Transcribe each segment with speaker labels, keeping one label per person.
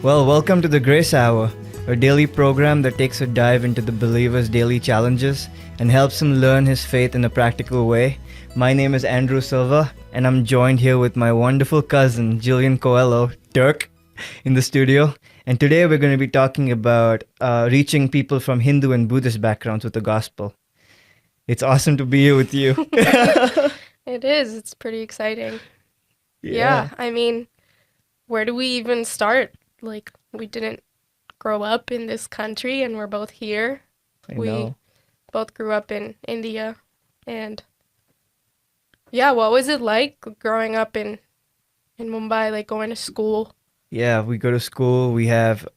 Speaker 1: Well, welcome to the Grace Hour, a daily program that takes a dive into the believer's daily challenges and helps him learn his faith in a practical way. My name is Andrew Silva, and I'm joined here with my wonderful cousin, Gillian Turk, in the studio. And today we're going to be talking about reaching people from Hindu and Buddhist backgrounds with the gospel. It's awesome to be here with you.
Speaker 2: It is. It's pretty exciting. Yeah. I mean, where do we even start? Like, we didn't grow up in this country and we're both here.
Speaker 1: I
Speaker 2: We
Speaker 1: know.
Speaker 2: both grew up in India. And yeah, what was it like growing up in Mumbai, like going to school?
Speaker 1: Yeah, we go to school. We have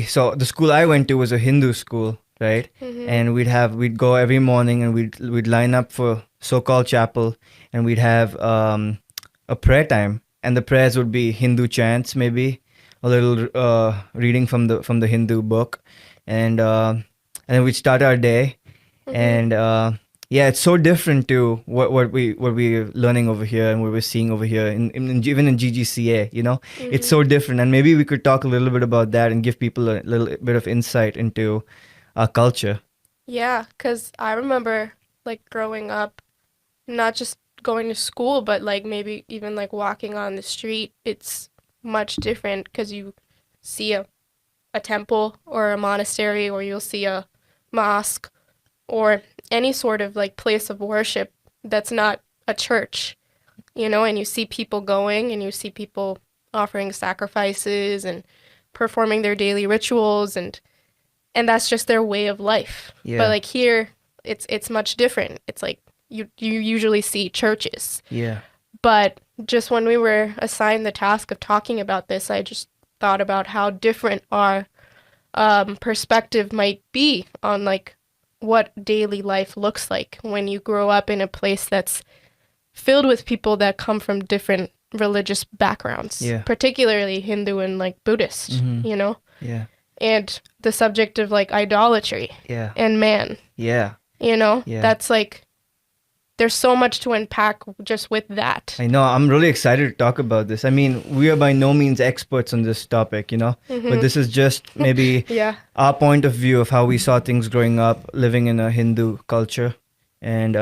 Speaker 1: so the school I went to was a Hindu school, right?
Speaker 2: Mm-hmm.
Speaker 1: And we'd go every morning and we'd line up for so-called chapel, and we'd have a prayer time, and the prayers would be Hindu chants, maybe a little reading from the Hindu book, and then we'd start our day,
Speaker 2: Mm-hmm.
Speaker 1: and yeah, it's so different to what we're learning over here and what we're seeing over here even in GGCA. It's
Speaker 2: Mm-hmm.
Speaker 1: so different, and maybe we could talk a little bit about that and give people a little bit of insight into our culture.
Speaker 2: Yeah, 'cause I remember like growing up, not just going to school, but like maybe even like walking on the street. It's much different 'cause you see a temple or a monastery, or you'll see a mosque or any sort of like place of worship that's not a church, and you see people going and you see people offering sacrifices and performing their daily rituals, and that's just their way of life. But
Speaker 1: Yeah,
Speaker 2: like here, it's much different. It's like you usually see churches.
Speaker 1: yeah,
Speaker 2: But just when we were assigned the task of talking about this, I just thought about how different our perspective might be on like what daily life looks like when you grow up in a place that's filled with people that come from different religious backgrounds,
Speaker 1: yeah.
Speaker 2: particularly Hindu and like Buddhist,
Speaker 1: Mm-hmm. Yeah,
Speaker 2: and the subject of like idolatry
Speaker 1: yeah,
Speaker 2: and man,
Speaker 1: yeah, yeah.
Speaker 2: that's like there's so much to unpack just with that.
Speaker 1: I know. I'm really excited to talk about this. I mean, we are by no means experts on this topic, but
Speaker 2: Hmm.
Speaker 1: this is just maybe
Speaker 2: Yeah.
Speaker 1: our point of view of how we saw things growing up, living in a Hindu culture, and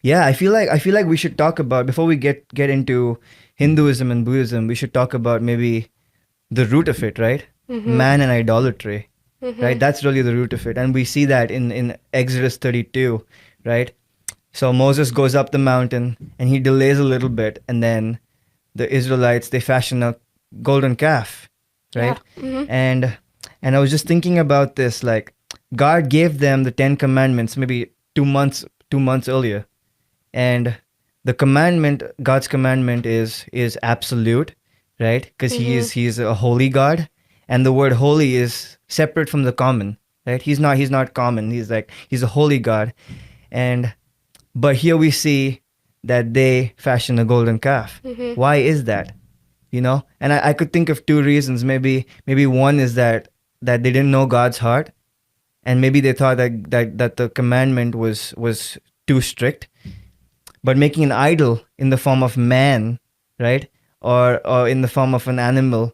Speaker 1: yeah, I feel like we should talk about, before we get into Hinduism and Buddhism, we should talk about maybe the root of it, right?
Speaker 2: Hmm.
Speaker 1: Man and idolatry,
Speaker 2: Hmm.
Speaker 1: right? That's really the root of it, and we see that in Exodus 32, right? So Moses goes up the mountain and he delays a little bit, and then the Israelites, they fashion a golden calf,
Speaker 2: Yeah.
Speaker 1: right?
Speaker 2: Hmm.
Speaker 1: And I was just thinking about this, like God gave them the 10 commandments maybe 2 months earlier. And God's commandment is absolute, right? Because
Speaker 2: Hmm.
Speaker 1: he's a holy God, and the word holy is separate from the common, right? He's not common. He's a holy God. And but here we see that they fashion a golden calf.
Speaker 2: Hmm.
Speaker 1: Why is that? And I could think of two reasons. Maybe one is that they didn't know God's heart, and maybe they thought that the commandment was too strict. But making an idol in the form of man, right, or in the form of an animal,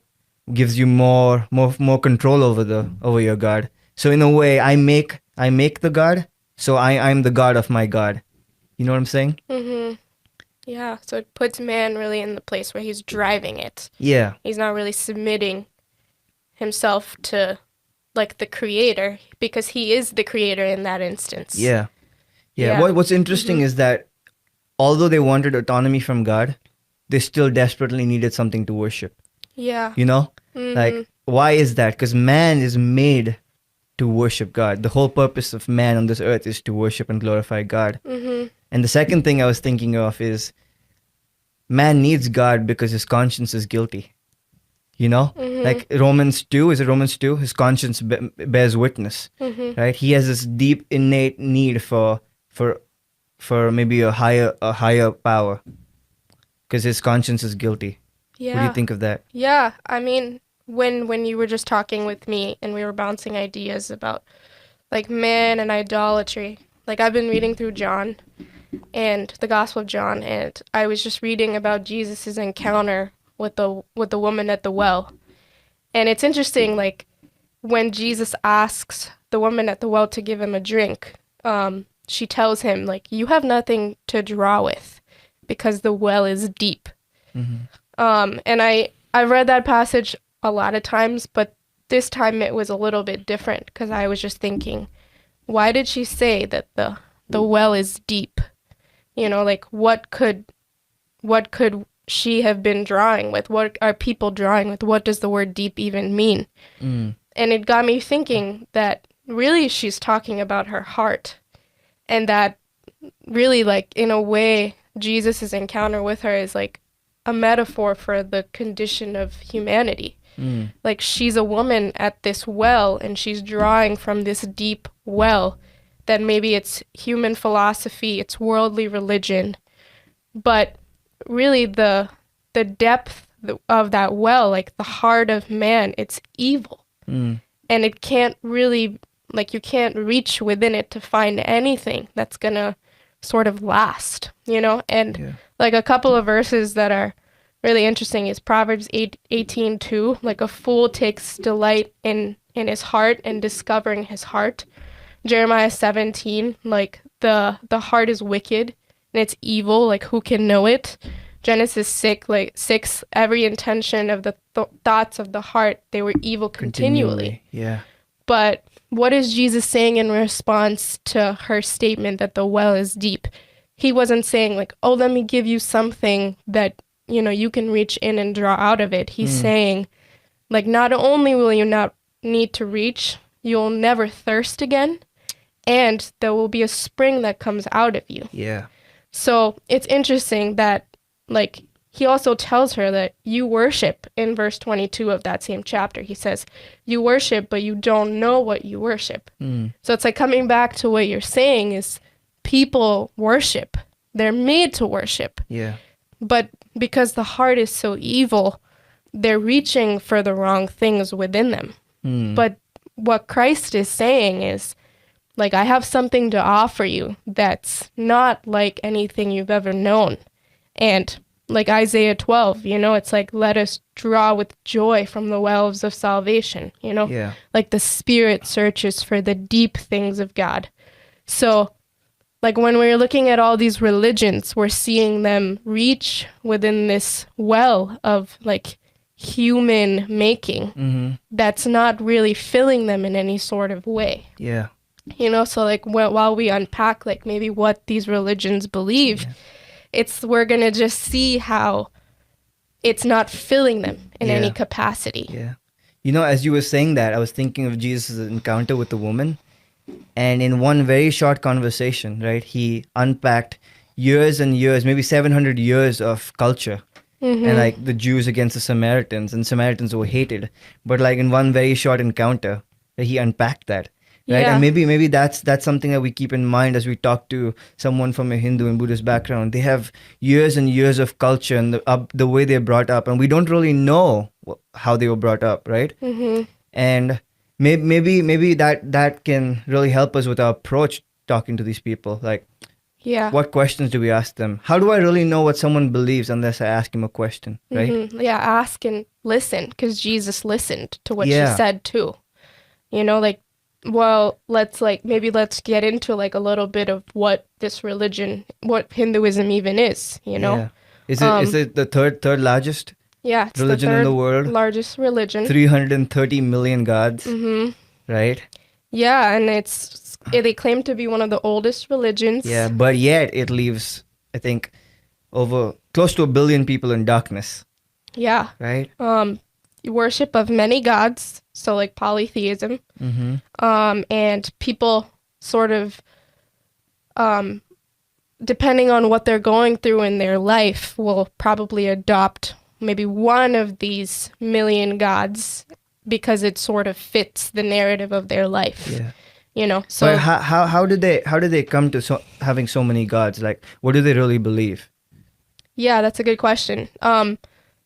Speaker 1: gives you more control over your God. So in a way, I make the God, so I'm the God of my God. You know what I'm saying?
Speaker 2: Hmm. Yeah. So it puts man really in the place where he's driving it.
Speaker 1: Yeah,
Speaker 2: He's not really submitting himself to like the creator because he is the creator in that instance.
Speaker 1: yeah, yeah.
Speaker 2: Yeah.
Speaker 1: What's
Speaker 2: Hmm.
Speaker 1: interesting is that although they wanted autonomy from God, they still desperately needed something to worship.
Speaker 2: Yeah.
Speaker 1: You know,
Speaker 2: Hmm.
Speaker 1: like why is that? Because man is made to worship God. The whole purpose of man on this earth is to worship and glorify God.
Speaker 2: Hmm.
Speaker 1: And the second thing I was thinking of is man needs God because his conscience is guilty.
Speaker 2: Hmm.
Speaker 1: Like Romans 2, is it Romans 2? His conscience bears witness,
Speaker 2: Hmm.
Speaker 1: right? He has this deep innate need for for maybe a higher power because his conscience is guilty. What do you
Speaker 2: Yeah.
Speaker 1: think of that?
Speaker 2: Yeah. I mean, when you were just talking with me and we were bouncing ideas about like man and idolatry, like I've been reading through John and the Gospel of John, and I was just reading about Jesus's encounter with the woman at the well, And it's interesting, like when Jesus asks the woman at the well to give him a drink, she tells him, like, you have nothing to draw with because the well is deep.
Speaker 1: Mm-hmm.
Speaker 2: And I read that passage a lot of times, but this time it was a little bit different because I was just thinking, why did she say that the well is deep? You know, like what could she have been drawing with? What are people drawing with? What does the word deep even mean?
Speaker 1: Mm.
Speaker 2: And it got me thinking that really she's talking about her heart, and that really, like, in a way, Jesus's encounter with her is like a metaphor for the condition of humanity.
Speaker 1: Mm.
Speaker 2: Like, she's a woman at this well, and she's drawing from this deep well that maybe it's human philosophy, it's worldly religion, but really the depth of that well, like the heart of man, it's evil.
Speaker 1: Mm.
Speaker 2: And it can't really, like, you can't reach within it to find anything that's gonna sort of last, you know? And
Speaker 1: Yeah.
Speaker 2: like a couple of verses that are really interesting is Proverbs 18:2, like a fool takes delight in his heart and discovering his heart. Jeremiah 17, like the heart is wicked and it's evil, like who can know it? Genesis 6, every intention of the thoughts of the heart, they were evil continually.
Speaker 1: Yeah.
Speaker 2: But what is Jesus saying in response to her statement that the well is deep? He wasn't saying like, oh, let me give you something that, you know, you can reach in and draw out of it. He's saying, like, not only will you not need to reach, you'll never thirst again, and there will be a spring that comes out of you.
Speaker 1: Yeah.
Speaker 2: So it's interesting that, like, he also tells her that you worship in verse 22 of that same chapter. He says, you worship, but you don't know what you worship.
Speaker 1: Mm.
Speaker 2: So it's like coming back to what you're saying is people worship. They're made to worship.
Speaker 1: Yeah.
Speaker 2: But because the heart is so evil, they're reaching for the wrong things within them.
Speaker 1: Mm.
Speaker 2: But what Christ is saying is, like, I have something to offer you that's not like anything you've ever known. And like Isaiah 12, you know, it's like, let us draw with joy from the wells of salvation, you know?
Speaker 1: Yeah.
Speaker 2: Like the Spirit searches for the deep things of God. So, like, when we're looking at all these religions, we're seeing them reach within this well of, like, human making
Speaker 1: Mm-hmm.
Speaker 2: that's not really filling them in any sort of way.
Speaker 1: Yeah.
Speaker 2: You know, so, like, while we unpack, like, maybe what these religions believe, we're going to just see how it's not filling them in any capacity.
Speaker 1: Yeah. You know, as you were saying that, I was thinking of Jesus' encounter with the woman. And in one very short conversation, right, he unpacked years and years, maybe 700 years of culture.
Speaker 2: Mm-hmm.
Speaker 1: And like the Jews against the Samaritans, and Samaritans were hated. But like in one very short encounter, he unpacked that. Right.
Speaker 2: Yeah.
Speaker 1: And maybe that's something that we keep in mind as we talk to someone from a Hindu and Buddhist background. They have years and years of culture and the way they're brought up, and we don't really know how they were brought up, right?
Speaker 2: Mm-hmm.
Speaker 1: And maybe that can really help us with our approach talking to these people. Like,
Speaker 2: Yeah.
Speaker 1: what questions do we ask them? How do I really know what someone believes unless I ask him a question, right?
Speaker 2: Mm-hmm. Yeah, ask and listen, because Jesus listened to what she
Speaker 1: Yeah.
Speaker 2: said too. You know, like, well, let's get into like a little bit of what this religion, what Hinduism even is, you know?
Speaker 1: Yeah. Is it the third largest
Speaker 2: Yeah, it's
Speaker 1: religion
Speaker 2: the
Speaker 1: in
Speaker 2: third
Speaker 1: the world?
Speaker 2: largest religion.
Speaker 1: 330 million gods,
Speaker 2: Mm-hmm.
Speaker 1: right?
Speaker 2: Yeah, and they claim to be one of the oldest religions.
Speaker 1: Yeah, but yet it leaves, I think, over close to 1 billion people in darkness,
Speaker 2: Yeah.
Speaker 1: right?
Speaker 2: Worship of many gods, so like polytheism.
Speaker 1: Mm-hmm.
Speaker 2: And people sort of, depending on what they're going through in their life, will probably adopt maybe one of these million gods because it sort of fits the narrative of their life.
Speaker 1: Yeah.
Speaker 2: You know, so
Speaker 1: But how did they come to having so many gods? Like, what do they really believe?
Speaker 2: yeah, that's a good question.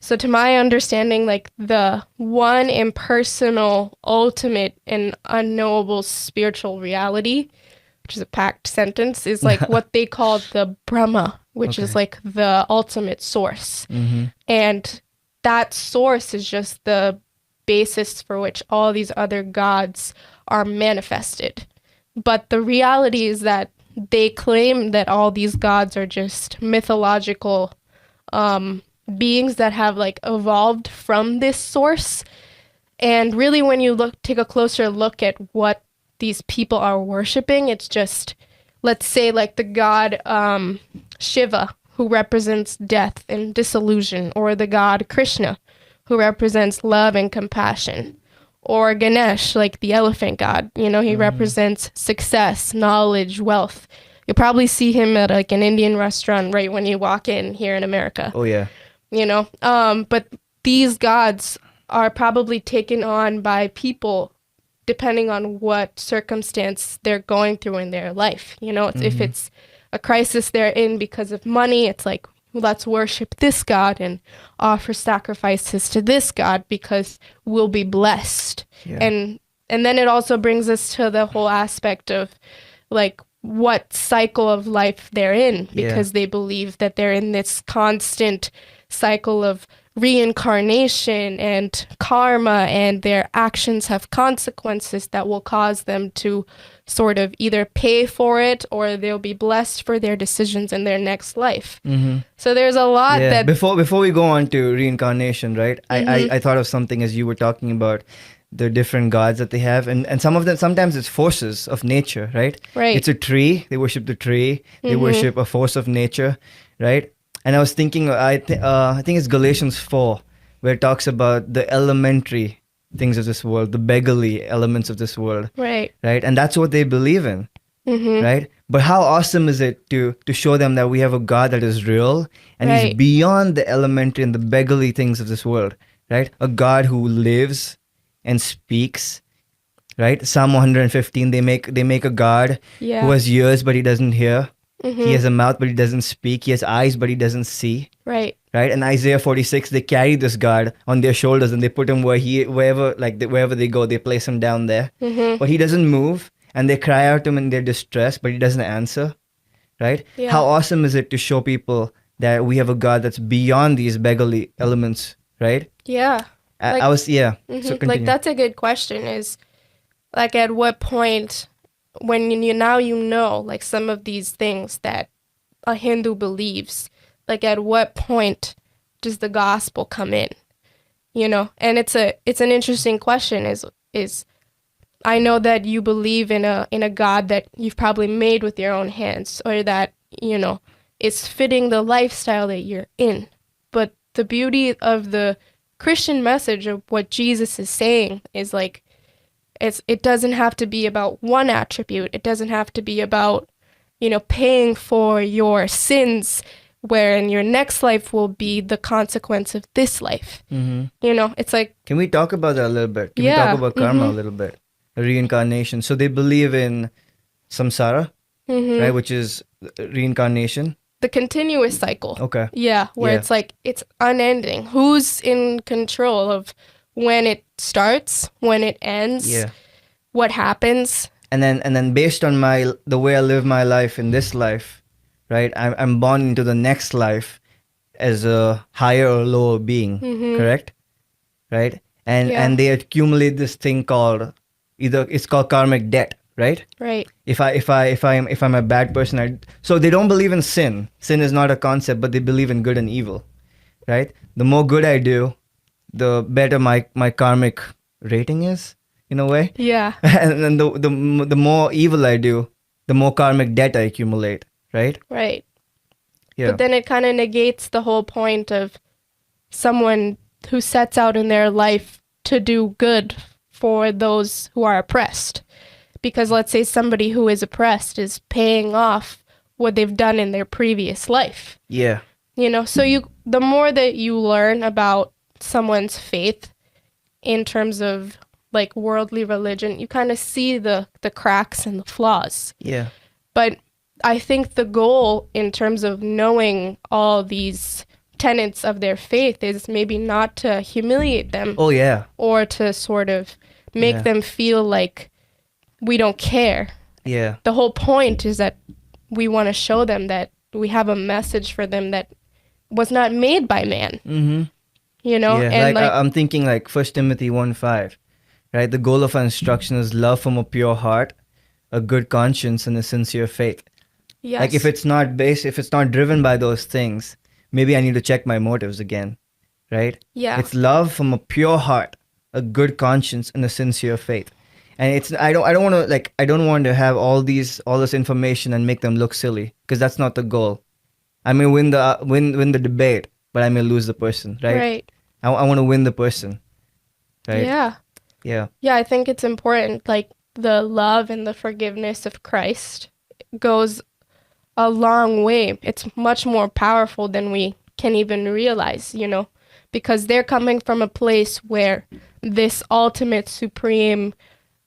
Speaker 2: So to my understanding, like the one impersonal, ultimate, and unknowable spiritual reality, which is a packed sentence, is like what they call the Brahma, which is
Speaker 1: Okay.
Speaker 2: like the ultimate source.
Speaker 1: Mm-hmm.
Speaker 2: And that source is just the basis for which all these other gods are manifested. But the reality is that they claim that all these gods are just mythological beings that have like evolved from this source. And really, when you take a closer look at what these people are worshiping, it's just, let's say, like the god Shiva, who represents death and disillusion, or the god Krishna, who represents love and compassion, or Ganesh, like the elephant god. You know, he represents success, knowledge, wealth. You'll probably see him at like an Indian restaurant right when you walk in here in America.
Speaker 1: Oh yeah.
Speaker 2: You know, but these gods are probably taken on by people depending on what circumstance they're going through in their life. You know, if it's a crisis they're in because of money, it's like, let's worship this god and offer sacrifices to this god because we'll be blessed.
Speaker 1: Yeah.
Speaker 2: And then it also brings us to the whole aspect of like what cycle of life they're in, because they believe that they're in this constant cycle of reincarnation and karma, and their actions have consequences that will cause them to sort of either pay for it or they'll be blessed for their decisions in their next life. So there's a lot that
Speaker 1: before we go on to reincarnation, right? I thought of something as you were talking about the different gods that they have, and some of them, sometimes it's forces of nature, right? It's a tree, they worship the tree, they worship a force of nature, right? And I was thinking, I think it's Galatians 4, where it talks about the elementary things of this world, the beggarly elements of this world.
Speaker 2: Right.
Speaker 1: And that's what they believe in. Right? But how awesome is it to show them that we have a God that is real, and he's beyond the elementary and the beggarly things of this world, right? A God who lives and speaks, right? Psalm 115, they make a God who has ears but he doesn't hear. He has a mouth but he doesn't speak. He has eyes but he doesn't see.
Speaker 2: Right.
Speaker 1: And Isaiah 46, they carry this God on their shoulders and they put him wherever they go, they place him down there. But he doesn't move, and they cry out to him in their distress, but he doesn't answer. Right? Yeah. How awesome is it to show people that we have a God that's beyond these beggarly elements, right?
Speaker 2: Yeah.
Speaker 1: So
Speaker 2: like that's a good question, is like at what point, when you know like some of these things that a Hindu believes, like at what point does the gospel come in? You know, and it's an interesting question, is I know that you believe in a God that you've probably made with your own hands, or that, you know, is fitting the lifestyle that you're in. But the beauty of the Christian message of what Jesus is saying is like, it doesn't have to be about one attribute. It doesn't have to be about, you know, paying for your sins, where in your next life will be the consequence of this life. You know, it's like...
Speaker 1: Can we talk about that a little bit? Can we talk about karma a little bit? Reincarnation. So they believe in samsara, right? Which is reincarnation.
Speaker 2: The continuous cycle.
Speaker 1: Okay.
Speaker 2: Yeah, where it's like, it's unending. Who's in control of when it starts, when it ends, what happens? And
Speaker 1: then based on the way I live my life in this life, right? I'm born into the next life as a higher or lower being, correct? Right? And they accumulate this thing called, it's called karmic debt, right?
Speaker 2: Right.
Speaker 1: If I'm a bad person, so they don't believe in sin. Sin is not a concept, but they believe in good and evil, right? The more good I do, the better my karmic rating is, in a way.
Speaker 2: Yeah.
Speaker 1: And then the more evil I do, the more karmic debt I accumulate, right?
Speaker 2: Right.
Speaker 1: Yeah.
Speaker 2: But then it kind of negates the whole point of someone who sets out in their life to do good for those who are oppressed. Because let's say somebody who is oppressed is paying off what they've done in their previous life.
Speaker 1: Yeah.
Speaker 2: You know, so the more that you learn about someone's faith in terms of like worldly religion, you kind of see the cracks and the flaws.
Speaker 1: Yeah.
Speaker 2: But I think the goal in terms of knowing all these tenets of their faith is maybe not to humiliate them.
Speaker 1: Oh yeah.
Speaker 2: Or to sort of make them feel like we don't care.
Speaker 1: Yeah.
Speaker 2: The whole point is that we want to show them that we have a message for them that was not made by man. you know?
Speaker 1: Yeah,
Speaker 2: And
Speaker 1: like
Speaker 2: like,
Speaker 1: I'm thinking like First Timothy 1:5, right? The goal of our instruction is love from a pure heart, a good conscience, and a sincere faith. Like
Speaker 2: yes.
Speaker 1: if it's not driven by those things, maybe I need to check my motives again, right?
Speaker 2: Yeah.
Speaker 1: It's love from a pure heart, a good conscience, and a sincere faith. And it's I don't want to like I don't want to have all this information and make them look silly, because that's not the goal. I may win the debate, but I may lose the person, right?
Speaker 2: Right.
Speaker 1: I want to win the person, right?
Speaker 2: Yeah.
Speaker 1: Yeah.
Speaker 2: Yeah, I think it's important. Like the love and the forgiveness of Christ goes a long way. It's much more powerful than we can even realize, you know, because they're coming from a place where this ultimate supreme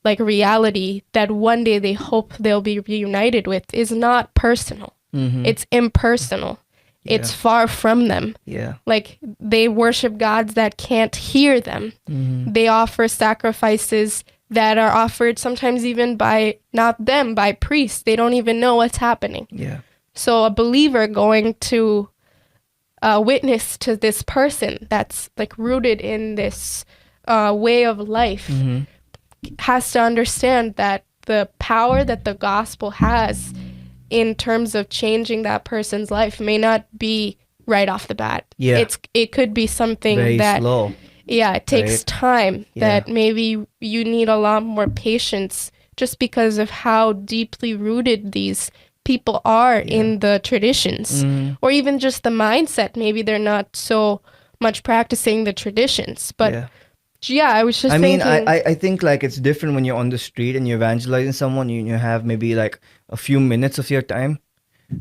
Speaker 2: like reality that one day they hope they'll be reunited with is not personal.
Speaker 1: Mm-hmm.
Speaker 2: It's impersonal. It's
Speaker 1: Yeah.
Speaker 2: far from them.
Speaker 1: Yeah.
Speaker 2: Like they worship gods that can't hear them.
Speaker 1: Mm-hmm.
Speaker 2: They offer sacrifices that are offered sometimes even by not them, by priests. They don't even know what's happening.
Speaker 1: Yeah.
Speaker 2: So a believer going to witness to this person that's like rooted in this way of life
Speaker 1: Mm-hmm.
Speaker 2: has to understand that the power that the gospel has in terms of changing that person's life may not be right off the bat.
Speaker 1: Yeah.
Speaker 2: It could be something
Speaker 1: Very
Speaker 2: that
Speaker 1: slow.
Speaker 2: yeah, it takes
Speaker 1: Right.
Speaker 2: time,
Speaker 1: Yeah.
Speaker 2: that maybe you need a lot more patience just because of how deeply rooted these people are
Speaker 1: Yeah.
Speaker 2: in the traditions,
Speaker 1: Mm-hmm.
Speaker 2: or even just the mindset. Maybe they're not so much practicing the traditions. But
Speaker 1: Yeah.
Speaker 2: yeah, I was just
Speaker 1: I mean,
Speaker 2: thinking,
Speaker 1: I think like it's different when you're on the street and you're evangelizing someone. You have maybe like a few minutes of your time,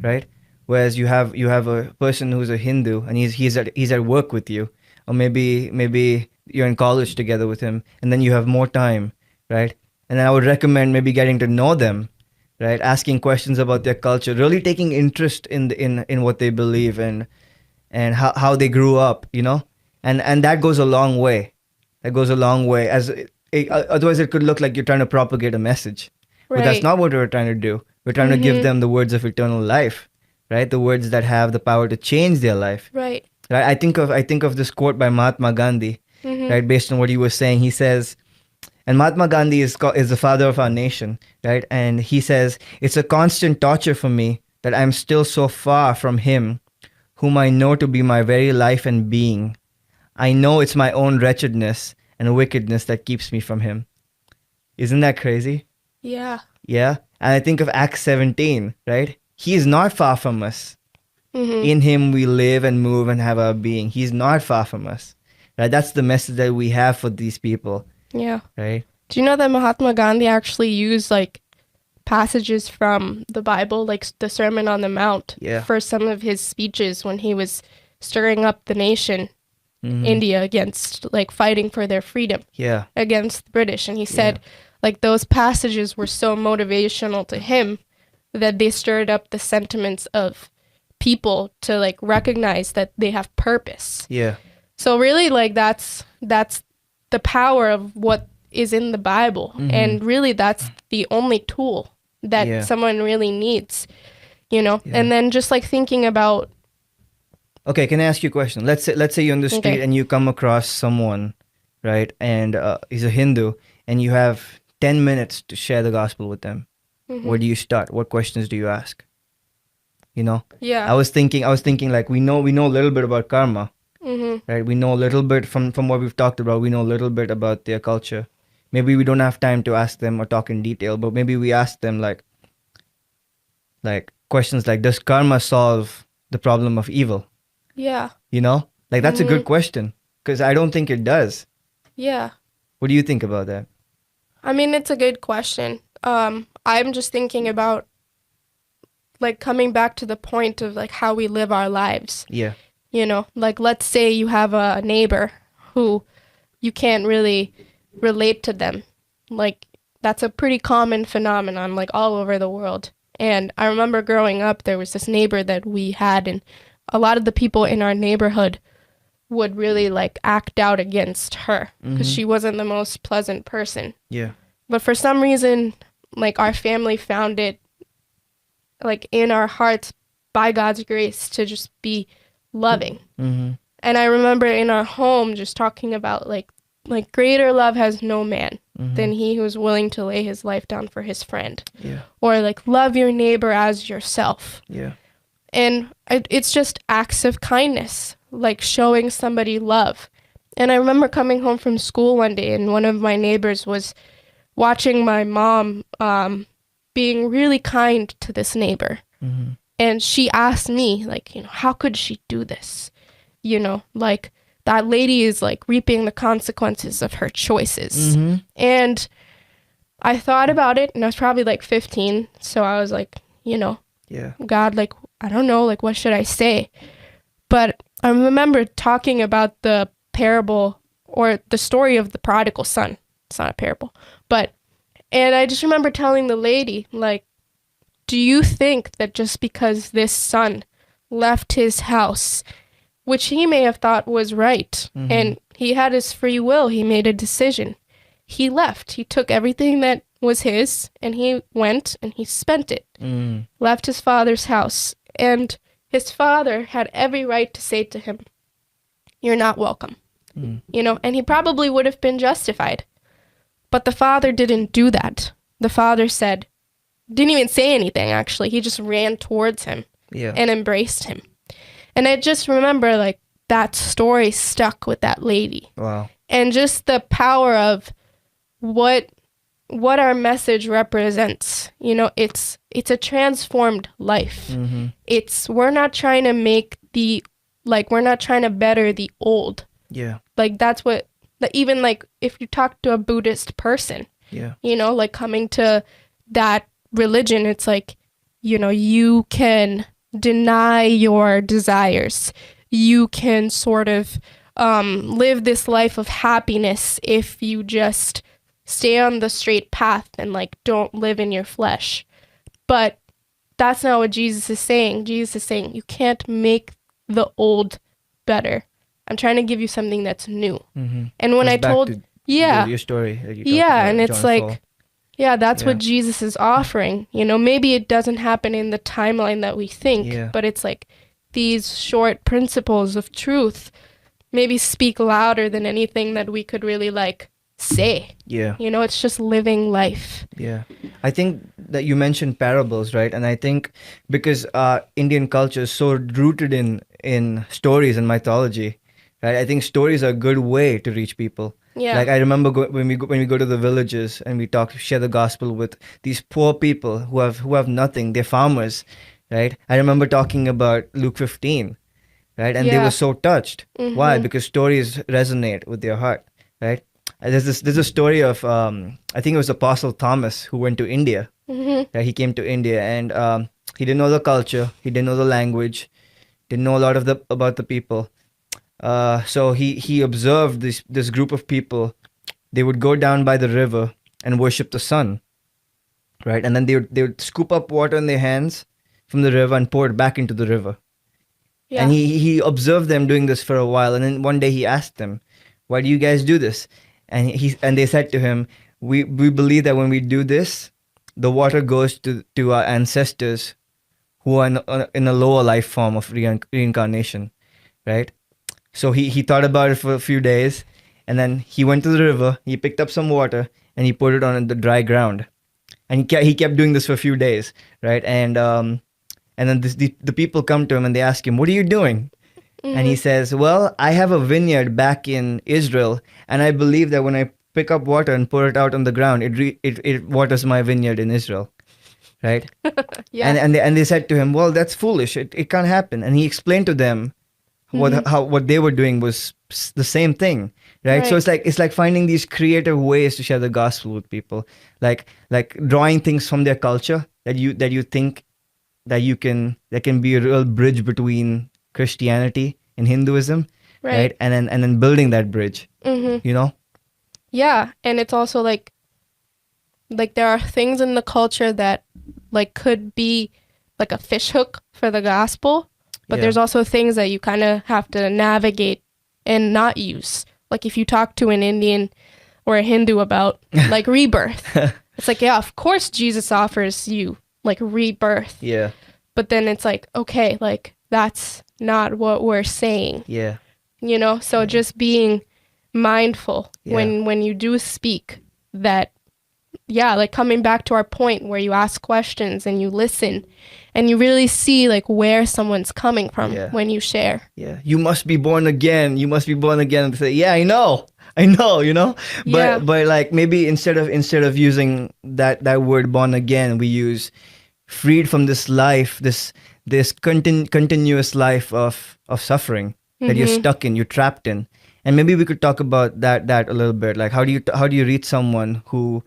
Speaker 1: right? Whereas you have a person who's a Hindu and he's at work with you, or maybe you're in college together with him, and then you have more time, right? And then I would recommend maybe getting to know them, right? Asking questions about their culture, really taking interest in what they believe and how they grew up, you know, and that goes a long way. That goes a long way. Otherwise, it could look like you're trying to propagate a message, but that's
Speaker 2: right.
Speaker 1: not what we're trying to do. We're trying to give
Speaker 2: Mm-hmm.
Speaker 1: them the words of eternal life, right? The words that have the power to change their life.
Speaker 2: Right.
Speaker 1: Right? I think of this quote by Mahatma Gandhi,
Speaker 2: Mm-hmm.
Speaker 1: right? Based on what he was saying, he says, and Mahatma Gandhi is the father of our nation, right? And he says, "It's a constant torture for me that I'm still so far from him, whom I know to be my very life and being. I know it's my own wretchedness and wickedness that keeps me from him." Isn't that crazy?
Speaker 2: Yeah.
Speaker 1: Yeah. And I think of Acts 17, right? He is not far from us.
Speaker 2: Mm-hmm.
Speaker 1: In him we live and move and have our being. He's not far from us. Right? That's the message that we have for these people,
Speaker 2: Yeah.
Speaker 1: right?
Speaker 2: Do you know that Mahatma Gandhi actually used like passages from the Bible, like the Sermon on the Mount,
Speaker 1: Yeah.
Speaker 2: for some of his speeches when he was stirring up the nation,
Speaker 1: Mhm.
Speaker 2: India, against like fighting for their freedom
Speaker 1: Yeah.
Speaker 2: against the British. And he said like those passages were so motivational to him that they stirred up the sentiments of people to like recognize that they have purpose.
Speaker 1: Yeah.
Speaker 2: So really like that's the power of what is in the Bible.
Speaker 1: Mhm.
Speaker 2: And really that's the only tool that
Speaker 1: Yeah.
Speaker 2: someone really needs, you know.
Speaker 1: Yeah.
Speaker 2: And then just like thinking about
Speaker 1: Okay, can I ask you a question? Let's say you're on the street
Speaker 2: Okay.
Speaker 1: and you come across someone, right? And he's a Hindu, and you have 10 minutes to share the gospel with them.
Speaker 2: Mhm.
Speaker 1: Where do you start? What questions do you ask? You know?
Speaker 2: yeah.
Speaker 1: I was thinking like we know a little bit about karma,
Speaker 2: Mhm.
Speaker 1: right? We know a little bit from what we've talked about. We know a little bit about their culture. Maybe we don't have time to ask them or talk in detail, but maybe we ask them like questions like, does karma solve the problem of evil?
Speaker 2: Yeah.
Speaker 1: You know? Like that's a
Speaker 2: Mhm.
Speaker 1: good question, because I don't think it does.
Speaker 2: Yeah.
Speaker 1: What do you think about that?
Speaker 2: I mean, it's a good question. I'm just thinking about like coming back to the point of like how we live our lives.
Speaker 1: Yeah.
Speaker 2: You know, like let's say you have a neighbor who you can't really relate to them. Like that's a pretty common phenomenon like all over the world. And I remember growing up there was this neighbor that we had, and a lot of the people in our neighborhood would really like act out against her because
Speaker 1: Mhm.
Speaker 2: she wasn't the most pleasant person.
Speaker 1: Yeah.
Speaker 2: But for some reason, like our family found it like in our hearts by God's grace to just be loving.
Speaker 1: Mm-hmm.
Speaker 2: And I remember in our home just talking about like greater love has no man than he who is willing to lay his life down for his friend.
Speaker 1: Yeah.
Speaker 2: Or like love your neighbor as yourself.
Speaker 1: Yeah.
Speaker 2: And it's just acts of kindness, like showing somebody love. And I remember coming home from school one day and one of my neighbors was watching my mom being really kind to this neighbor.
Speaker 1: Mm-hmm.
Speaker 2: And she asked me, like, how could she do this? Like that lady is like reaping the consequences of her choices.
Speaker 1: Mm-hmm.
Speaker 2: And I thought about it and I was probably like 15. So I was like,
Speaker 1: Yeah.
Speaker 2: God, like, I don't know, like, what should I say? But I remember talking about the parable or the story of the prodigal son. It's not a parable, and I just remember telling the lady, like, do you think that just because this son left his house, which he may have thought was right, and he had his free will, he made a decision. He left. He took everything that was his, and he went and he spent it. Left his father's house. And his father had every right to say to him, you're not welcome. And he probably would have been justified. But the father didn't do that. The father didn't even say anything, actually. He just ran towards him and embraced him. And I just remember, like, that story stuck with that lady.
Speaker 1: Wow.
Speaker 2: And just the power of what our message represents. It's a transformed life. We're not trying to we're not trying to better the old.
Speaker 1: Yeah.
Speaker 2: Like that's what, even like if you talk to a Buddhist person, like coming to that religion, it's like, you can deny your desires. You can sort of live this life of happiness if you just stay on the straight path and like don't live in your flesh. But that's not what Jesus is saying. Jesus is saying you can't make the old better. I'm trying to give you something that's new. And when I told
Speaker 1: your story that you talked about,
Speaker 2: and it's
Speaker 1: John
Speaker 2: like
Speaker 1: Fall.
Speaker 2: that's what Jesus is offering. Maybe it doesn't happen in the timeline that we think, but it's like these short principles of truth maybe speak louder than anything that we could really like say. It's just living life.
Speaker 1: I think that you mentioned parables, right? And I think because Indian culture is so rooted in stories and mythology, right? I think stories are a good way to reach people. Like I remember when we go to the villages and we share the gospel with these poor people who have nothing. They're farmers, right? I remember talking about Luke 15, right? And they were so touched. Why? Because stories resonate with their heart, right? There's a story of I think it was Apostle Thomas who went to India. He came to India and he didn't know the culture, he didn't know the language, didn't know a lot about the people. So he observed this group of people. They would go down by the river and worship the sun, right? And then they would scoop up water in their hands from the river and pour it back into the river. And he observed them doing this for a while. And then one day he asked them, "Why do you guys do this?" And they said to him, we believe that when we do this, the water goes to our ancestors who are in a lower life form of reincarnation, right? So he thought about it for a few days, and then he went to the river, he picked up some water, and he put it on the dry ground. And he kept doing this for a few days, right? And then the people come to him and they ask him, "What are you doing?" And he says, "Well, I have a vineyard back in Israel, and I believe that when I pick up water and pour it out on the ground, it waters my vineyard in Israel." Right? And they said to him, "Well, that's foolish. It can't happen." And he explained to them what they were doing was the same thing, right? So it's like finding these creative ways to share the gospel with people, like drawing things from their culture that you think that can be a real bridge between Christianity and Hinduism, right? And then building that bridge,
Speaker 2: Yeah, and it's also like there are things in the culture that like could be like a fish hook for the gospel, but there's also things that you kind of have to navigate and not use. Like if you talk to an Indian or a Hindu about like rebirth, it's like, yeah, of course Jesus offers you like rebirth.
Speaker 1: Yeah.
Speaker 2: But then it's like, okay, like that's not what we're saying.
Speaker 1: Yeah.
Speaker 2: you know? So just being mindful when you do speak, that like coming back to our point where you ask questions and you listen and you really see like where someone's coming from when you share.
Speaker 1: Yeah, you must be born again. You must be born again. And say, yeah, I know, you know. But like maybe instead of using that word born again, we use freed from this life, this continuous life of suffering that you're stuck in, you're trapped in. And maybe we could talk about that a little bit. Like how do you reach someone who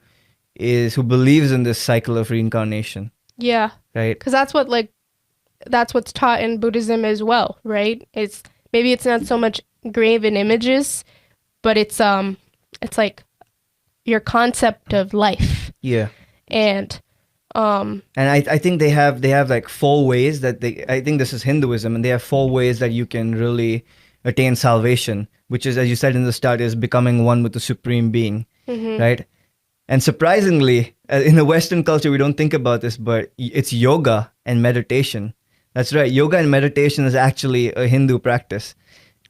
Speaker 1: believes in this cycle of reincarnation?
Speaker 2: Yeah.
Speaker 1: Right.
Speaker 2: Because that's what's taught in Buddhism as well, right? It's not so much graven images, but it's like your concept of life.
Speaker 1: Yeah.
Speaker 2: And
Speaker 1: I think they have like 4 ways that I think this is Hinduism, and they have 4 ways that you can really attain salvation, which is, as you said in the start, is becoming one with the Supreme Being, right? And surprisingly, in the Western culture, we don't think about this, but it's yoga and meditation. That's right. Yoga and meditation is actually a Hindu practice.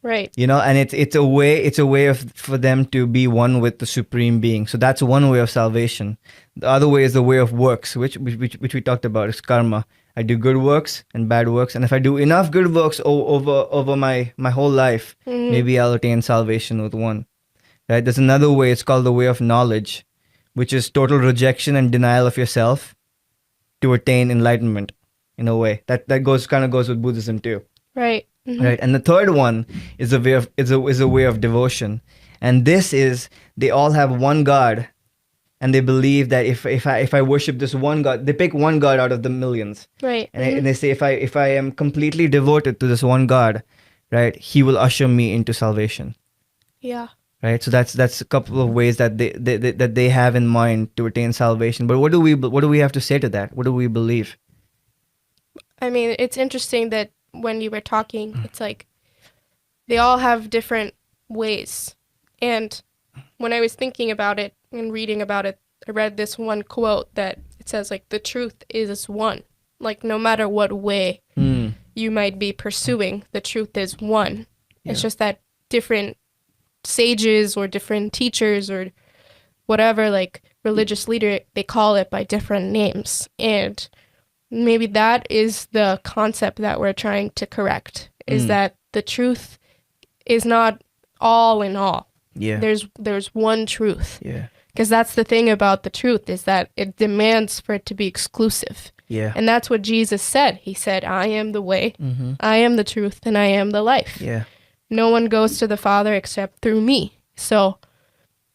Speaker 2: Right.
Speaker 1: You know, and it's a way of for them to be one with the Supreme Being. So that's one way of salvation. The other way is the way of works, which we talked about, is karma. I do good works and bad works, and if I do enough good works over my whole life, maybe I'll attain salvation with one. Right? There's another way. It's called the way of knowledge, which is total rejection and denial of yourself to attain enlightenment. In a way that kind of goes with Buddhism too.
Speaker 2: Right.
Speaker 1: Right. And the third one is a way of devotion, and this is, they all have one God, and they believe that if I worship this one God, they pick one God out of the millions.
Speaker 2: Right.
Speaker 1: And they say if I am completely devoted to this one God, right, He will usher me into salvation.
Speaker 2: Yeah.
Speaker 1: Right. So that's a couple of ways that they have in mind to attain salvation. But what do we have to say to that? What do we believe?
Speaker 2: I mean, it's interesting that when you were talking, it's like they all have different ways. And when I was thinking about it and reading about it, I read this one quote that it says, like, the truth is one. Like, no matter what way you might be pursuing, the truth is one. Yeah. It's just that different sages or different teachers or whatever, like, religious leader, they call it by different names. And maybe that is the concept that we're trying to correct, is that the truth is not all in all.
Speaker 1: Yeah.
Speaker 2: There's one truth.
Speaker 1: Yeah.
Speaker 2: Because that's the thing about the truth, is that it demands for it to be exclusive.
Speaker 1: Yeah.
Speaker 2: And that's what Jesus said. He said, I am the way, I am the truth, and I am the life.
Speaker 1: Yeah.
Speaker 2: No one goes to the Father except through me. So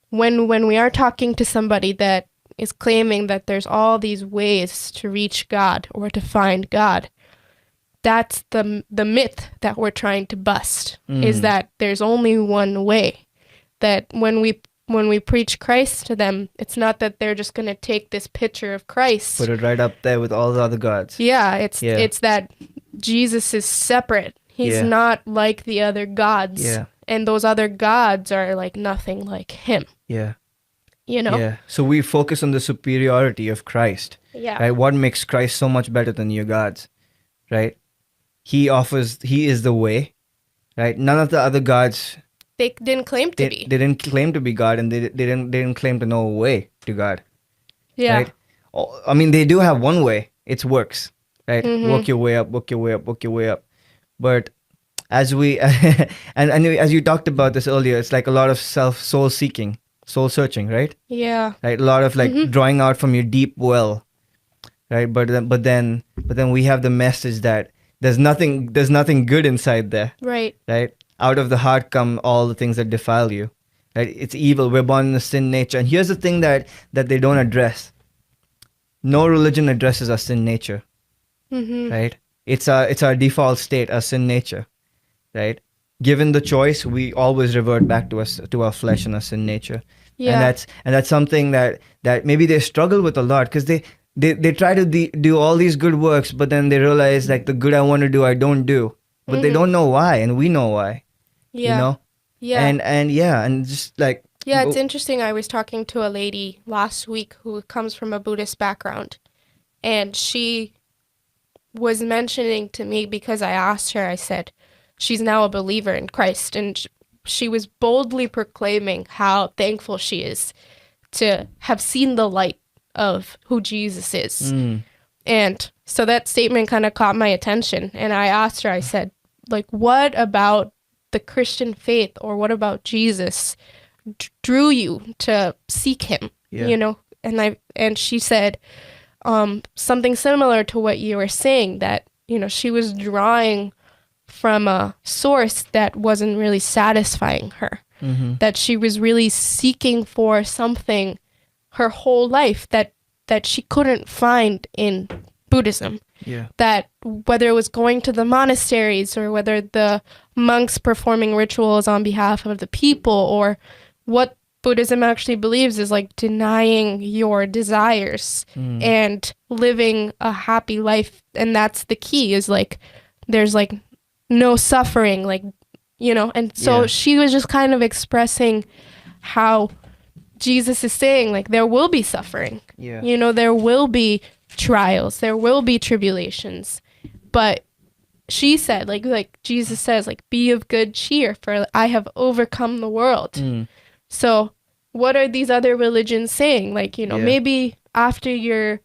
Speaker 2: when we are talking to somebody that is claiming that there's all these ways to reach God or to find God, that's the myth that we're trying to bust, is that there's only one way. That when we preach Christ to them, it's not that they're just going to take this picture of Christ,
Speaker 1: put it right up there with all the other gods.
Speaker 2: Yeah, it's that Jesus is separate. He's not like the other gods.
Speaker 1: Yeah.
Speaker 2: And those other gods are like nothing like him.
Speaker 1: Yeah.
Speaker 2: You know?
Speaker 1: Yeah. So we focus on the superiority of Christ.
Speaker 2: Yeah.
Speaker 1: Right? What makes Christ so much better than your gods? Right? He is the way. Right? None of the other gods,
Speaker 2: they didn't claim to be.
Speaker 1: They didn't claim to be God, and they didn't claim to know a way to God.
Speaker 2: Yeah.
Speaker 1: Right? I mean, they do have one way. It's works. Right? Work your way up, work your way up, work your way up. But as we and as you talked about this earlier, it's like a lot of soul seeking, soul searching, right?
Speaker 2: Yeah.
Speaker 1: Right? A lot of like drawing out from your deep well, right? But then we have the message that there's nothing good inside there.
Speaker 2: Right.
Speaker 1: Right? Out of the heart come all the things that defile you. Right? It's evil. We're born in a sin nature. And here's the thing that they don't address. No religion addresses our sin nature. Right? It's our default state, our sin nature. Right? Given the choice, we always revert back to our flesh and our sin nature.
Speaker 2: Yeah.
Speaker 1: And that's something that maybe they struggle with a lot, because they try to do all these good works, but then they realize, like, the good I want to do, I don't do. But they don't know why, and we know why.
Speaker 2: Yeah.
Speaker 1: You know?
Speaker 2: Yeah.
Speaker 1: And just like...
Speaker 2: Yeah, it's interesting. I was talking to a lady last week who comes from a Buddhist background, and she was mentioning to me, because I asked her, I said, she's now a believer in Christ, and she was boldly proclaiming how thankful she is to have seen the light of who Jesus is. And so that statement kind of caught my attention, and I asked her, I said, like, what about the Christian faith, or what about Jesus drew you to seek him?
Speaker 1: Yeah.
Speaker 2: You know, and she said something similar to what you were saying, that, you know, she was drawing from a source that wasn't really satisfying her, that she was really seeking for something her whole life that she couldn't find in Buddhism.
Speaker 1: Yeah.
Speaker 2: That whether it was going to the monasteries, or whether the monks performing rituals on behalf of the people, or what Buddhism actually believes is like denying your desires and living a happy life. And that's the key, is like there's like no suffering, like, you know. And so she was just kind of expressing how Jesus is saying, like, there will be suffering.
Speaker 1: Yeah.
Speaker 2: You know, there will be trials, there will be tribulations. But she said, like Jesus says, like, be of good cheer, for I have overcome the world. So what are these other religions saying? Like, you know, maybe after you're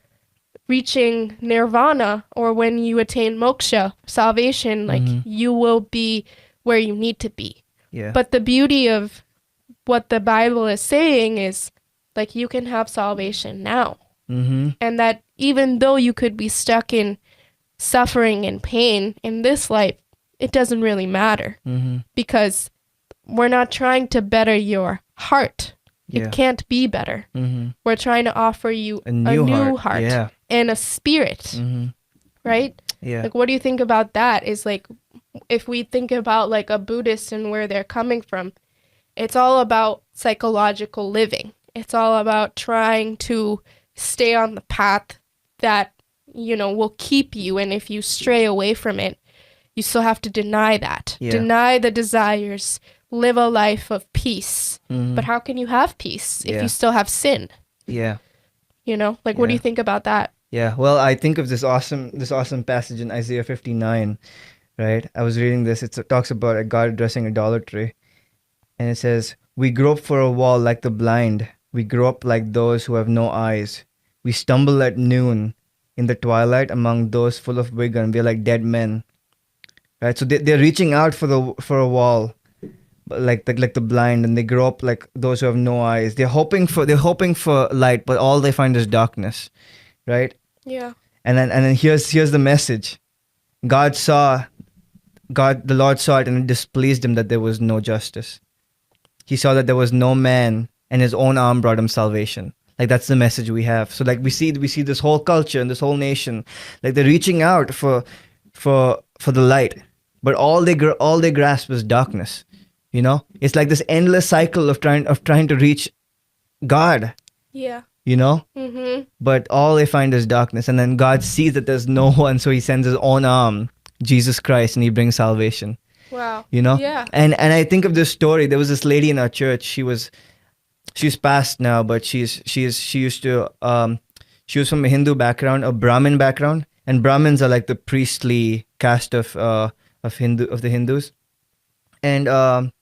Speaker 2: reaching nirvana, or when you attain moksha, salvation, like you will be where you need to be.
Speaker 1: Yeah.
Speaker 2: But the beauty of what the Bible is saying is, like, you can have salvation now. And that even though you could be stuck in suffering and pain in this life, it doesn't really matter, because we're not trying to better your heart. It can't be better. We're trying to offer you a new heart and a spirit, right?
Speaker 1: Yeah.
Speaker 2: Like, what do you think about that? Is like, if we think about like a Buddhist and where they're coming from, it's all about psychological living. It's all about trying to stay on the path that, you know, will keep you. And if you stray away from it, you still have to deny that. Deny the desires, live a life of peace. But how can you have peace if you still have sin?
Speaker 1: Yeah.
Speaker 2: You know, like, what do you think about that?
Speaker 1: Yeah. Well, I think of this awesome passage in Isaiah 59, right? I was reading this. It talks about a God addressing idolatry. And it says, we grope for a wall like the blind. We grope like those who have no eyes. We stumble at noon in the twilight among those full of vigor, and we're like dead men. Right? So they're reaching out for a wall, like the blind, and they grope like those who have no eyes. They're hoping for light, but all they find is darkness. Right?
Speaker 2: Yeah.
Speaker 1: And then here's the message. The Lord saw it, and it displeased him that there was no justice. He saw that there was no man, and his own arm brought him salvation. Like, that's the message we have. So like we see this whole culture and this whole nation, like they're reaching out for the light, but all they grasp is darkness. You know, it's like this endless cycle of trying to reach God.
Speaker 2: Yeah.
Speaker 1: You know, but all they find is darkness, and then God sees that there's no one, so He sends His own arm, Jesus Christ, and He brings salvation.
Speaker 2: Wow.
Speaker 1: You know?
Speaker 2: Yeah.
Speaker 1: And I think of this story. There was this lady in our church. She's passed now, but she was from a Hindu background, a Brahmin background, and Brahmins are like the priestly caste of the Hindus. And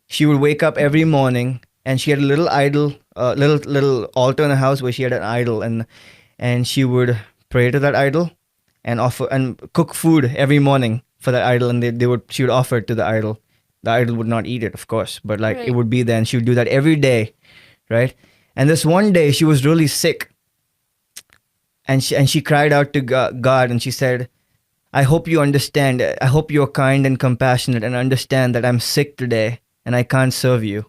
Speaker 1: she would wake up every morning, and she had a little idol, little altar in the house where she had an idol, and she would pray to that idol, and offer and cook food every morning for that idol, and she would offer it to the idol. The idol would not eat it, of course, but like it would be there, and she would do that every day, right? And this one day she was really sick, and she cried out to God, and she said, I hope you understand. I hope you're kind and compassionate and understand that I'm sick today and I can't serve you.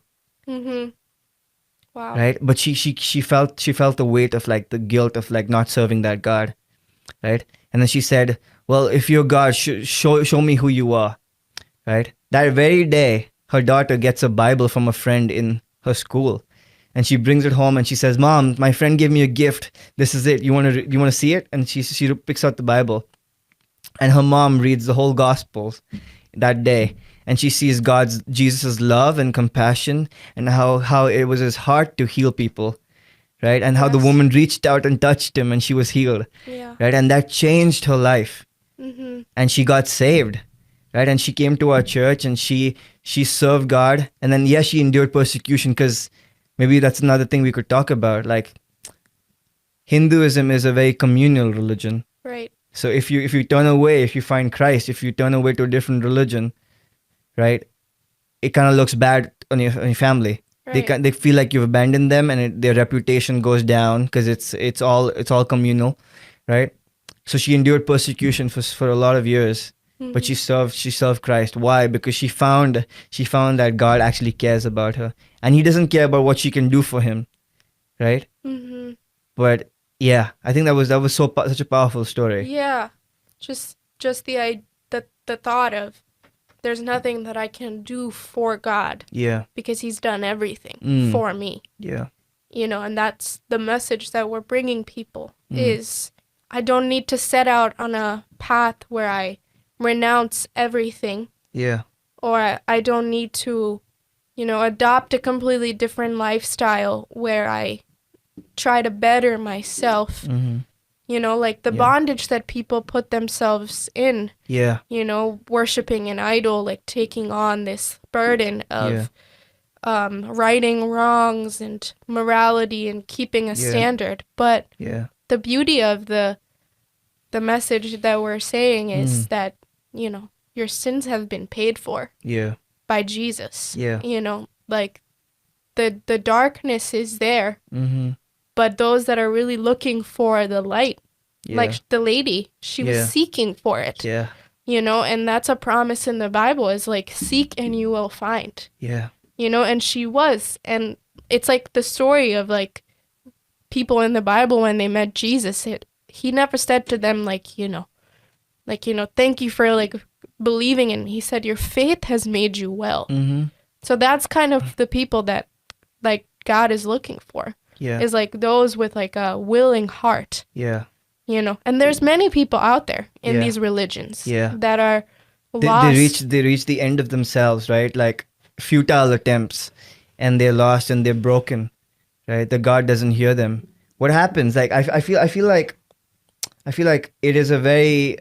Speaker 2: Wow.
Speaker 1: Right? But she felt the weight of like the guilt of like not serving that God. Right? And then she said, well, if you're God, show me who you are. Right? That very day, her daughter gets a Bible from a friend in her school. And she brings it home and she says, Mom, my friend gave me a gift. This is it. You want to see it? And she picks out the Bible. And her mom reads the whole Gospels that day. And she sees Jesus' love and compassion, and how it was His heart to heal people. Right? And how the woman reached out and touched Him and she was healed.
Speaker 2: Yeah.
Speaker 1: Right? And that changed her life. And she got saved. right? And she came to our church and she served God, and then yes, she endured persecution, because maybe that's another thing we could talk about. Like, Hinduism is a very communal religion.
Speaker 2: Right.
Speaker 1: So if you turn away, if you find Christ, if you turn away to a different religion, right, it kind of looks bad on your family.
Speaker 2: Right.
Speaker 1: They feel like you've abandoned them, and their reputation goes down, because it's all communal, right? So she endured persecution for a lot of years, but
Speaker 2: Mhm.
Speaker 1: she served Christ. Why? Because she found that God actually cares about her, and He doesn't care about what she can do for Him, right?
Speaker 2: Mhm.
Speaker 1: But yeah, I think that was such a powerful story.
Speaker 2: Yeah. Just the thought of there's nothing that I can do for God
Speaker 1: Yeah.
Speaker 2: because He's done everything
Speaker 1: Mm.
Speaker 2: for me.
Speaker 1: Yeah.
Speaker 2: You know, and that's the message that we're bringing people
Speaker 1: Mm.
Speaker 2: is I don't need to set out on a path where I renounce everything,
Speaker 1: Yeah.
Speaker 2: or I don't need to, you know, adopt a completely different lifestyle where I try to better myself.
Speaker 1: Mm-hmm.
Speaker 2: You know, like the
Speaker 1: Yeah.
Speaker 2: bondage that people put themselves in,
Speaker 1: Yeah.
Speaker 2: you know, worshiping an idol, like taking on this burden of righting wrongs and morality and keeping a
Speaker 1: Yeah.
Speaker 2: standard. But
Speaker 1: Yeah.
Speaker 2: the beauty of the message that we're saying is
Speaker 1: Mm.
Speaker 2: that, you know, your sins have been paid for
Speaker 1: Yeah.
Speaker 2: by Jesus.
Speaker 1: Yeah.
Speaker 2: You know, like the darkness is there,
Speaker 1: Mm-hmm.
Speaker 2: but those that are really looking for the light,
Speaker 1: Yeah.
Speaker 2: like the lady, she was
Speaker 1: Yeah.
Speaker 2: seeking for it.
Speaker 1: Yeah.
Speaker 2: You know, and that's a promise in the Bible is like seek and you will find.
Speaker 1: Yeah.
Speaker 2: You know, and she was. And it's like the story of like people in the Bible when they met Jesus. He never said to them like, you know, thank you for like believing in me. He said your faith has made you well.
Speaker 1: Mm-hmm.
Speaker 2: So that's kind of the people that like God is looking for.
Speaker 1: Yeah.
Speaker 2: Is like those with like a willing heart.
Speaker 1: Yeah.
Speaker 2: You know, and there's many people out there in
Speaker 1: Yeah.
Speaker 2: these religions
Speaker 1: Yeah.
Speaker 2: that are
Speaker 1: They
Speaker 2: lost.
Speaker 1: reach the end of themselves, right? Like futile attempts, and they're lost and they're broken, right? The God doesn't hear them. What happens? Like I feel like it is a very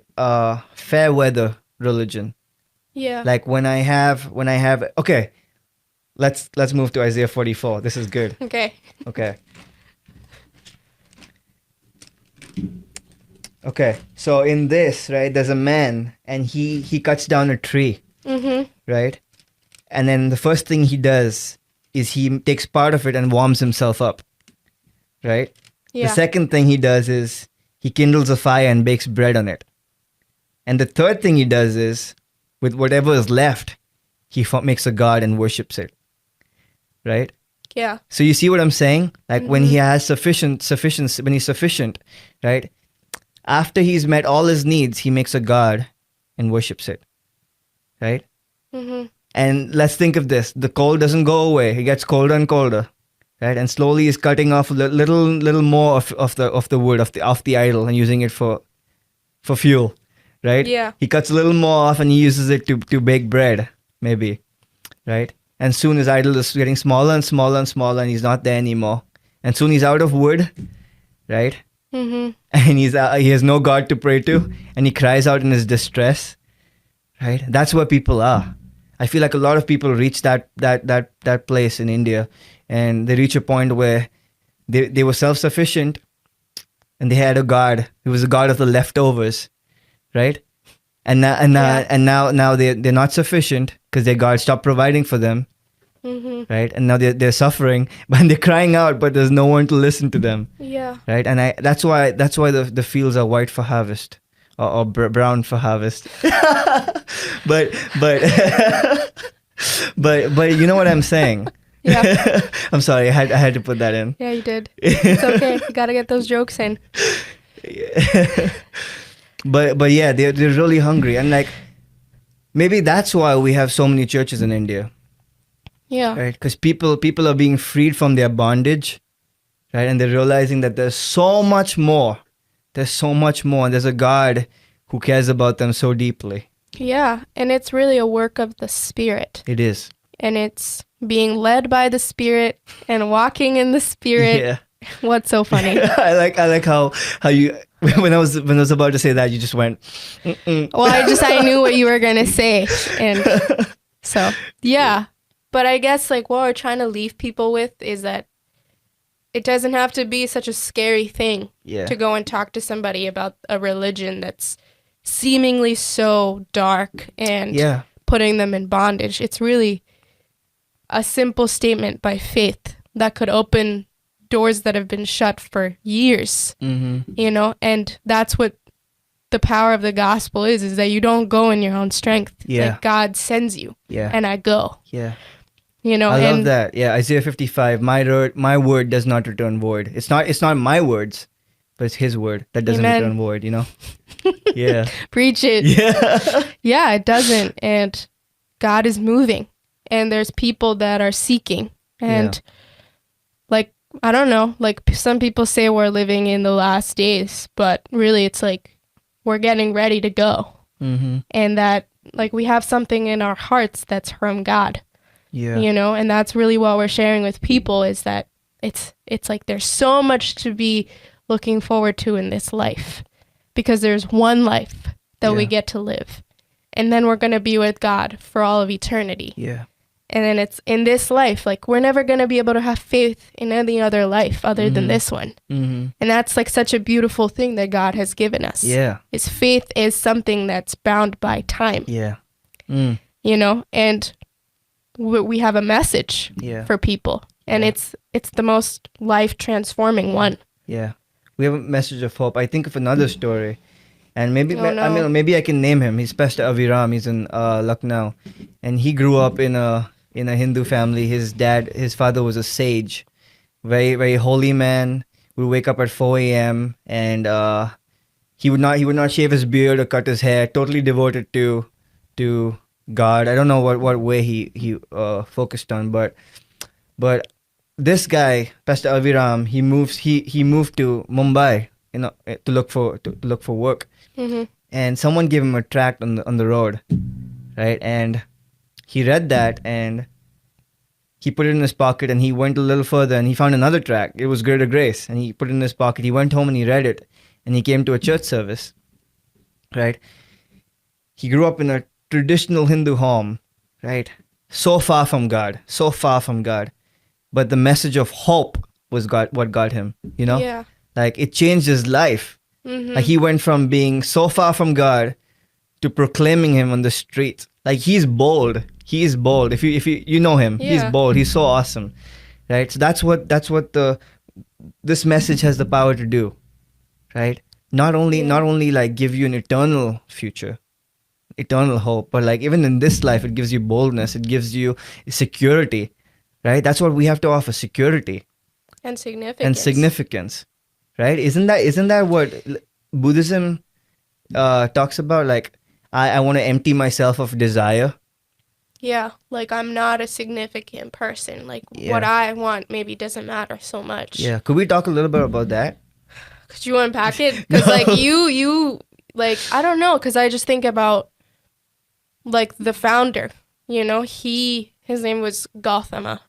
Speaker 1: fair weather religion.
Speaker 2: Yeah.
Speaker 1: Like when I have okay, let's move to Isaiah 44. This is good.
Speaker 2: Okay.
Speaker 1: Okay. Okay. So in this, right, there's a man and he cuts down a tree,
Speaker 2: Mhm.
Speaker 1: right? And then the first thing he does is he takes part of it and warms himself up, right?
Speaker 2: Yeah.
Speaker 1: The second thing he does is he kindles a fire and bakes bread on it. And the third thing he does is, with whatever is left, he makes a god and worships it, right?
Speaker 2: Yeah.
Speaker 1: So you see what I'm saying? Like when he
Speaker 2: Mhm.
Speaker 1: has sufficiency, when he's sufficient, right? After he's met all his needs, he makes a god and worships it, right?
Speaker 2: Mhm.
Speaker 1: And let's think of this: the cold doesn't go away; it gets colder and colder, right? And slowly he's cutting off little more of the wood of the idol and using it for fuel, right?
Speaker 2: Yeah.
Speaker 1: He cuts a little more off and he uses it to bake bread, maybe, right? And soon his idol is getting smaller and smaller and smaller, and he's not there anymore. And soon he's out of wood, right?
Speaker 2: Mhm.
Speaker 1: And he has no God to pray to, and he cries out in his distress, right? That's where people are. I feel like a lot of people reach that place in India, and they reach a point where they were self-sufficient, and they had a God who was a God of the leftovers, right? And now they're not sufficient because their God stopped providing for them,
Speaker 2: Mhm.
Speaker 1: right? And now they're suffering, but they're crying out, but there's no one to listen to them,
Speaker 2: Yeah.
Speaker 1: right? And that's why the fields are white for harvest, or brown for harvest. but but you know what I'm saying?
Speaker 2: Yeah.
Speaker 1: I'm sorry, I had to put that in.
Speaker 2: Yeah, you did. It's okay. You gotta get those jokes in.
Speaker 1: But yeah, they're really hungry, and like maybe that's why we have so many churches in India,
Speaker 2: Yeah.
Speaker 1: right? Because people are being freed from their bondage, right? And they're realizing that there's so much more. There's so much more, and there's a God who cares about them so deeply.
Speaker 2: Yeah, and it's really a work of the Spirit.
Speaker 1: It is.
Speaker 2: And it's being led by the Spirit and walking in the Spirit.
Speaker 1: Yeah.
Speaker 2: What's so funny?
Speaker 1: I like how you when I was about to say that, you just went. Mm-mm.
Speaker 2: Well, I knew what you were gonna say, and so yeah. But I guess like what we're trying to leave people with is that it doesn't have to be such a scary thing
Speaker 1: Yeah.
Speaker 2: to go and talk to somebody about a religion that's seemingly so dark and
Speaker 1: Yeah.
Speaker 2: putting them in bondage. It's really a simple statement by faith that could open doors that have been shut for years,
Speaker 1: Mm-hmm.
Speaker 2: you know, and that's what the power of the gospel is that you don't go in your own strength.
Speaker 1: Yeah.
Speaker 2: Like God sends you
Speaker 1: Yeah.
Speaker 2: and I go,
Speaker 1: Yeah.
Speaker 2: you know,
Speaker 1: I love
Speaker 2: and
Speaker 1: that. Yeah, Isaiah 55. My word does not return void. It's not my words, but it's His word that doesn't
Speaker 2: Amen.
Speaker 1: return void. You know. Yeah.
Speaker 2: preach it.
Speaker 1: Yeah.
Speaker 2: Yeah, it doesn't. And God is moving and there's people that are seeking. And like, I don't know, like some people say we're living in the last days, but really it's like we're getting ready to go.
Speaker 1: Mm-hmm.
Speaker 2: And that like we have something in our hearts that's from God,
Speaker 1: Yeah.
Speaker 2: you know, and that's really what we're sharing with people is that it's like there's so much to be looking forward to in this life because there's one life that we
Speaker 1: Yeah.
Speaker 2: get to live. And then we're going to be with God for all of eternity.
Speaker 1: Yeah.
Speaker 2: And then it's in this life, like we're never going to be able to have faith in any other life other than this one.
Speaker 1: Mm-hmm.
Speaker 2: And that's like such a beautiful thing that God has given us.
Speaker 1: Yeah.
Speaker 2: His faith is something that's bound by time,
Speaker 1: Yeah. Mm.
Speaker 2: you know, and we have a message
Speaker 1: Yeah.
Speaker 2: for people. And
Speaker 1: Yeah.
Speaker 2: it's the most life transforming one.
Speaker 1: Yeah. We have a message of hope. I think of another story, and maybe
Speaker 2: Oh, no.
Speaker 1: I mean maybe I can name him. He's Pastor Aviram. He's in Lucknow, and he grew up in a Hindu family. His father was a sage, very very holy man. Would wake up at 4 a.m. and he would not shave his beard or cut his hair. Totally devoted to God. I don't know what way he focused on, but this guy, Pastor Aviram, he moved to Mumbai, you know, to look for work,
Speaker 2: Hmm.
Speaker 1: and someone gave him a tract on the road, right? And he read that and he put it in his pocket, and he went a little further and he found another tract. It was Greater Grace, and he put it in his pocket. He went home and he read it, and he came to a church service, right? He grew up in a traditional Hindu home, right? So far from God, so far from God. But the message of hope was what got him, you know?
Speaker 2: Yeah.
Speaker 1: Like it changed his life.
Speaker 2: Hmm.
Speaker 1: Like he went from being so far from God to proclaiming him on the street. Like he's bold. He is bold. If you know him, he's
Speaker 2: Yeah.
Speaker 1: bold. He's so awesome. Right? So that's what this message has the power to do. Right? Not only like give you an eternal future, eternal hope, but like even in this life it gives you boldness, it gives you security. Right? That's what we have to offer, security
Speaker 2: And significance.
Speaker 1: and significance. Right? Isn't that what Buddhism talks about? Like I want to empty myself of desire.
Speaker 2: Yeah, like I'm not a significant person. Like
Speaker 1: Yeah.
Speaker 2: what I want maybe doesn't matter so much.
Speaker 1: Yeah. Could we talk a little bit about that?
Speaker 2: Could you unpack it? Because like you like I don't know. Because I just think about like the founder. You know, his name was Gautama,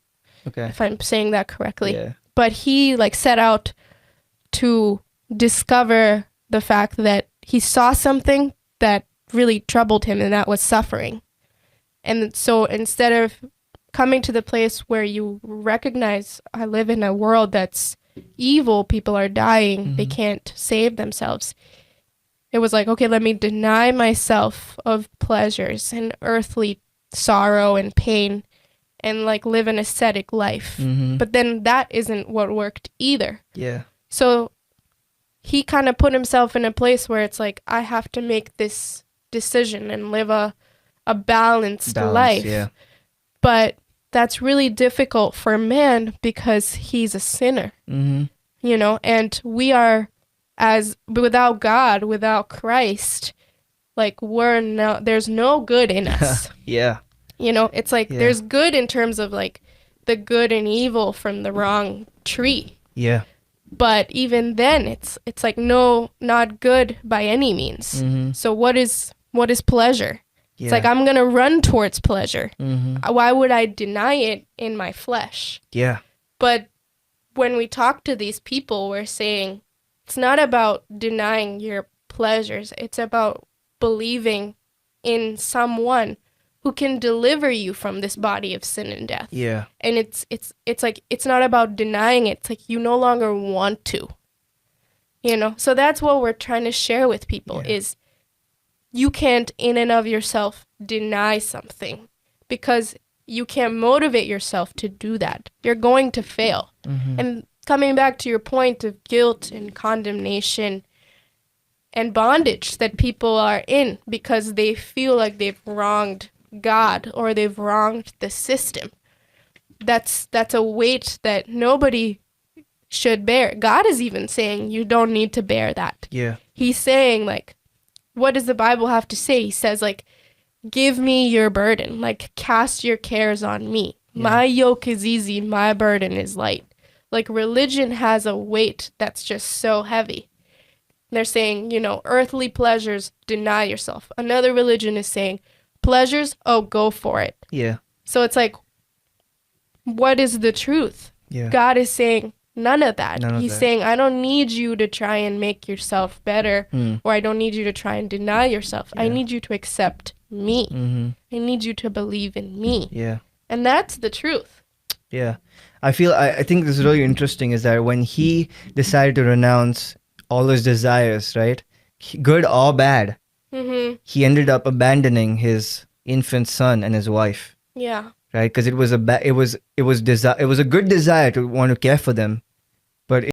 Speaker 1: Okay.
Speaker 2: if I'm saying that correctly.
Speaker 1: Yeah.
Speaker 2: But he like set out to discover the fact that he saw something that really troubled him, and that was suffering. And so instead of coming to the place where you recognize I live in a world that's evil, people are dying, they can't save themselves. It was like, okay, let me deny myself of pleasures and earthly sorrow and pain and like live an ascetic life.
Speaker 1: Mm-hmm.
Speaker 2: But then that isn't what worked either.
Speaker 1: Yeah.
Speaker 2: So he kind of put himself in a place where it's like, I have to make this decision and live a balanced life.
Speaker 1: Yeah.
Speaker 2: But that's really difficult for man because he's a sinner,
Speaker 1: Mm-hmm.
Speaker 2: you know, and we are without God, without Christ, like there's no good in us.
Speaker 1: Yeah.
Speaker 2: You know, it's like
Speaker 1: Yeah.
Speaker 2: there's good in terms of like the good and evil from the wrong tree.
Speaker 1: Yeah.
Speaker 2: But even then it's like no, not good by any means.
Speaker 1: Mm-hmm.
Speaker 2: So what is pleasure?
Speaker 1: Yeah.
Speaker 2: It's like I'm going to run towards pleasure.
Speaker 1: Mm-hmm.
Speaker 2: Why would I deny it in my flesh?
Speaker 1: Yeah.
Speaker 2: But when we talk to these people, we're saying it's not about denying your pleasures. It's about believing in someone who can deliver you from this body of sin and death.
Speaker 1: Yeah.
Speaker 2: And it's like it's not about denying it. It's like you no longer want to. You know? So that's what we're trying to share with people is you can't in and of yourself deny something because you can't motivate yourself to do that. You're going to fail. And coming back to your point of guilt and condemnation and bondage that people are in because they feel like they've wronged God or they've wronged the system. That's a weight that nobody should bear. God is even saying you don't need to bear that.
Speaker 1: Yeah.
Speaker 2: He's saying, like, what does the Bible have to say? He says, like, give me your burden. Like, cast your cares on me.
Speaker 1: Yeah.
Speaker 2: My yoke is easy. My burden is light. Like, religion has a weight that's just so heavy. They're saying, you know, earthly pleasures, deny yourself. Another religion is saying, pleasures, oh, go for it.
Speaker 1: Yeah.
Speaker 2: So it's like, what is the truth?
Speaker 1: Yeah.
Speaker 2: God is saying none of that.
Speaker 1: None of
Speaker 2: He's
Speaker 1: that.
Speaker 2: saying, I don't need you to try and make yourself better, or I don't need you to try and deny yourself. I
Speaker 1: Yeah.
Speaker 2: need you to accept me. I need you to believe in me.
Speaker 1: Yeah.
Speaker 2: And that's the truth.
Speaker 1: Yeah. I think this is really interesting is that when he decided to renounce all his desires, right? Good or bad, he ended up abandoning his infant son and his wife,
Speaker 2: Yeah.
Speaker 1: right? Because it was a good desire to want to care for them,